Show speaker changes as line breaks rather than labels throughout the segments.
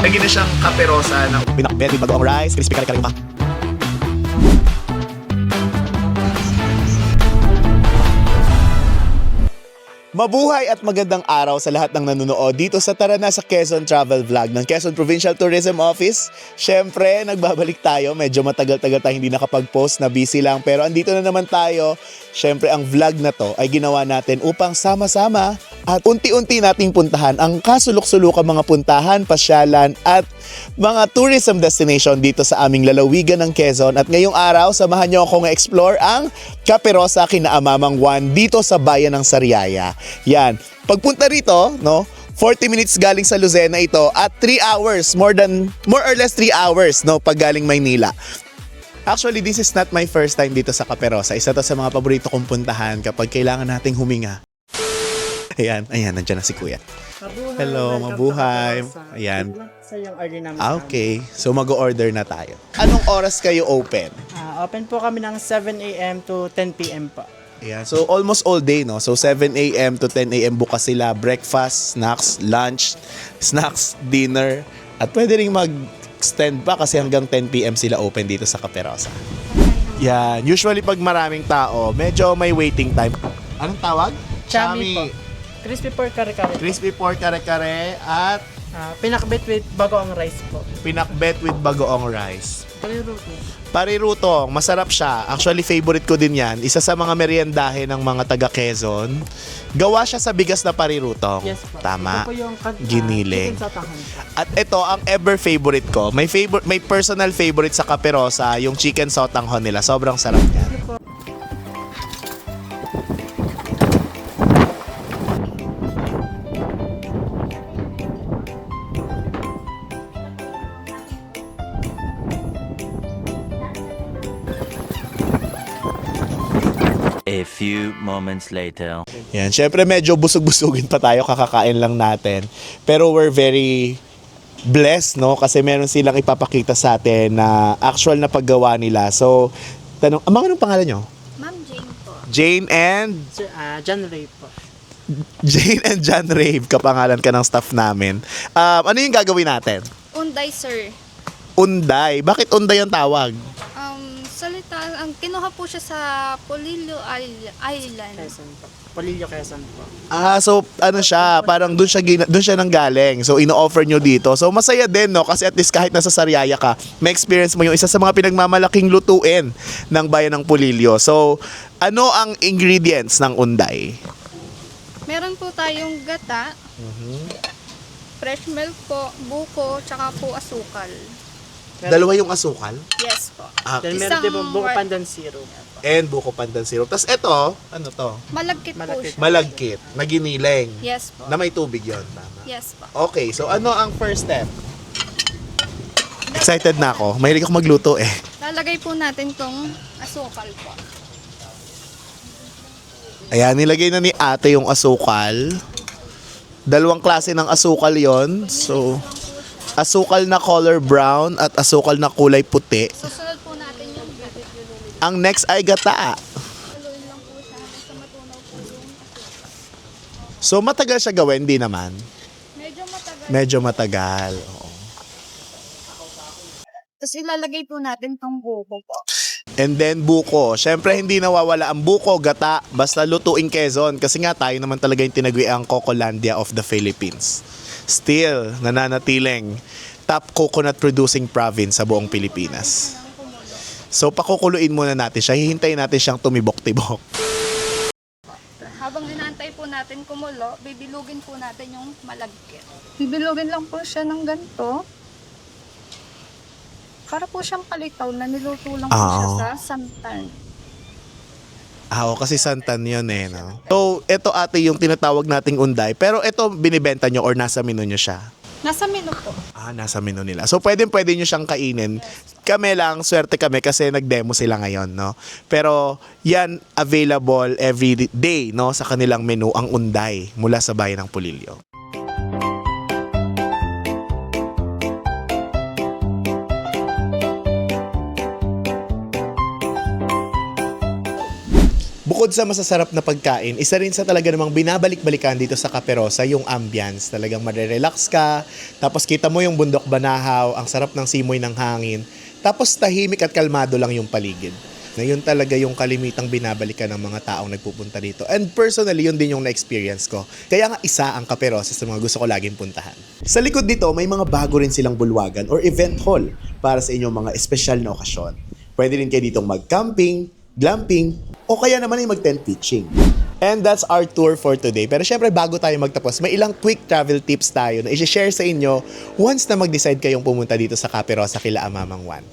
Lagi na siyang kaperosa ng
Pinakbet with bagoong rice, crispy kare-kare pa. Mabuhay at magandang araw sa lahat ng nanonood dito sa Tara Na sa Quezon Travel Vlog ng Quezon Provincial Tourism Office. Siyempre, nagbabalik tayo. Medyo matagal-tagal tayo hindi nakapag-post, na busy lang. Pero andito na naman tayo. Siyempre, ang vlog na to ay ginawa natin upang sama-sama at unti-unti nating puntahan ang kasulok-sulukang mga puntahan, pasyalan at mga tourism destination dito sa aming lalawigan ng Quezon. At ngayong araw, samahan niyo akong explore ang Caperosa kina Amamang Juan dito sa bayan ng Sariaya. Yan. Pagpunta rito, no, 40 minutes galing sa Lucena ito at 3 hours, more or less 3 hours, no, pag galing Maynila. Actually, this is not my first time dito sa Caperosa. Isa to sa mga paborito kong puntahan kapag kailangan nating huminga. Ayan, nandiyan na si Kuya.
Mabuhay,
Hello,
welcome
mabuhay.
to Caperosa.
Ayan.
Good luck sa iyong early namin.
Okay, so mag-order na tayo. Anong oras kayo open?
Open po kami ng 7 a.m. to 10 p.m. po.
Ayan, so almost all day, no? So 7 a.m. to 10 a.m. bukas sila. Breakfast, snacks, lunch, snacks, dinner. At pwede rin mag-extend pa kasi hanggang 10 p.m. sila open dito sa Caperosa. Yan, usually pag maraming tao, medyo may waiting time. Anong tawag?
Chami po. Crispy pork kare-kare po.
Crispy pork kare-kare at
Pinakbet with bagoong rice po.
pinakbet with bagoong rice.
Kaliro po.
Parirutong, masarap siya. Actually, favorite ko din yan. Isa sa mga meriendahe ng mga taga Quezon. Gawa siya sa bigas na parirutong.
Yes po.
Tama.
Ito po yung
Giniling.
chicken sotanghon po.
At ito, ang ever favorite ko. May personal favorite sa Caperosa, yung chicken sotanghon nila. Sobrang sarap niya.
Ito po.
A few moments later.
Yan, syempre medyo busog-busugin pa tayo, kakakain lang natin. Pero we're very blessed, no? Kasi meron silang ipapakita sa atin na actual na paggawa nila. So, anong pangalan nyo?
Ma'am Jane po.
Jane and...
Sir, John Ray po.
Jane and John Rave, kapangalan ka ng staff namin. Ano yung gagawin natin?
Unday, sir.
Unday. Bakit unday ang tawag?
Salita, ang kinuha po siya sa Polillo Island.
Quezon po. Polillo Quezon po.
So ano siya, parang doon siya nanggaling. So ino-offer nyo dito. So masaya din, no? Kasi at least kahit nasa Sariaya ka, may experience mo yung isa sa mga pinagmamalaking lutuin ng bayan ng Polillo. So ano ang ingredients ng unday?
Meron po tayong gata, fresh milk po, buko, tsaka po asukal.
Dalawa yung asukal
Yes po.
Then
Isang
meron din po buko
war-
pandan syrup.
and buko pandan syrup. Tapos ito, ano to?
Malagkit po
Malagkit.
siya.
Malagkit, na giniling.
Yes po.
Na may tubig yon, tama.
Yes po.
Okay, so ano ang first step? Excited na ako. Mahilig ako magluto eh.
Lalagay po natin tong asukal po.
Ayan, nilagay na ni ate yung asukal. Dalawang klase ng asukal yon. So, asukal na color brown at asukal na kulay puti.
Susunod po natin yung
Ang next ay gata.
haluin lang po siya hanggang sa matunaw po yung
So, matagal siya gawin, di naman.
medyo matagal.
Medyo matagal. Oo.
Tapos ilalagay po natin tong buko po.
And then buko. Siyempre hindi nawawala ang buko, gata, basta lutuing Quezon. Kasi nga tayo naman talaga yung tinagwi ang Cocolandia of the Philippines. Still, nananatiling top coconut producing province sa buong Pilipinas. So pakukuluin muna natin siya. Hihintayin natin siyang tumibok-tibok.
Habang inaantay po natin kumulo, bibilugin po natin yung malagkit. Bibilugin lang po siya ng ganito. Para po siyang palitaw na niluto lang po siya sa santan.
Oo, kasi santan yun eh. No? So, ito ate yung tinatawag nating unday. Pero ito binibenta nyo or nasa menu nyo siya?
Nasa menu po.
Nasa menu nila. So, pwede nyo siyang kainin. Kami lang, swerte kami kasi nag-demo sila ngayon, no? Pero, yan, available every day, no? Sa kanilang menu, ang unday mula sa bayan ng Polillo. Bukod bukod sa masasarap na pagkain, isa rin sa talaga namang binabalik-balikan dito sa Caperosa yung ambience. Talagang marerelax ka, tapos kita mo yung bundok Banahaw, ang sarap ng simoy ng hangin, tapos tahimik at kalmado lang yung paligid. Na yun talaga yung kalimitang binabalikan ng mga taong nagpupunta dito. And personally, yun din yung na-experience ko. Kaya nga isa ang Caperosa sa mga gusto ko laging puntahan. Sa likod dito, may mga bago rin silang bulwagan or event hall para sa inyong mga espesyal na okasyon. Pwede rin kayo ditong mag-camping, glamping, o kaya naman ay mag-tent pitching. And that's our tour for today. Pero syempre, bago tayo magtapos, may ilang quick travel tips tayo na i-share sa inyo once na mag-decide kayong pumunta dito sa Caperosa kila Amamang Juan.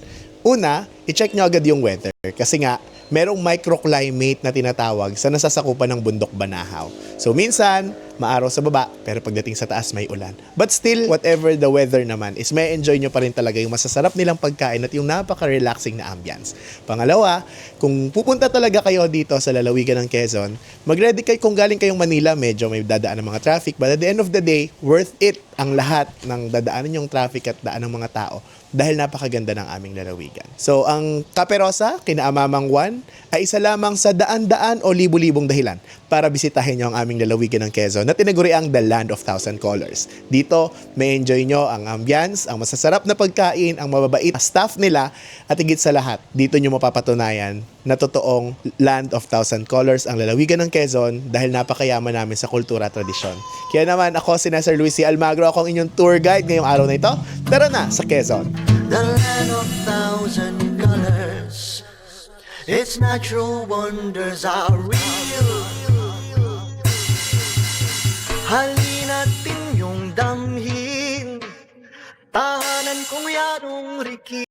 Una, i-check nyo agad yung weather kasi nga, merong microclimate na tinatawag sa nasasakupan ng bundok Banahaw. So minsan, maaraw sa baba, pero pagdating sa taas may ulan. But still, whatever the weather naman, is may enjoy nyo pa rin talaga yung masasarap nilang pagkain at yung napaka-relaxing na ambience. Pangalawa, kung pupunta talaga kayo dito sa lalawigan ng Quezon, mag-ready kayo kung galing kayong Manila, medyo may dadaan ng mga traffic, but at the end of the day, worth it ang lahat ng dadaanan yung traffic at daan ng mga tao dahil napakaganda ng aming lalawigan. So, ang Caperosa, kina Amamang Juan, ay isa lamang sa daan-daan o libu-libong dahilan para bisitahin nyo ang aming lalawigan ng Quezon na tinaguri ang The Land of Thousand Colors. Dito, may enjoy nyo ang ambience, ang masasarap na pagkain, ang mababait na staff nila, at higit sa lahat, dito nyo mapapatunayan na totoong Land of Thousand Colors ang lalawigan ng Quezon dahil napakayaman namin sa kultura at tradisyon. Kaya naman, ako si Sir Luis C. Almagro, ako ang inyong tour guide ngayong araw na ito. Tara na sa Quezon!
The land of thousand colors, its natural wonders are real. Halina't inyong damhin, tahanan kong yarong riki.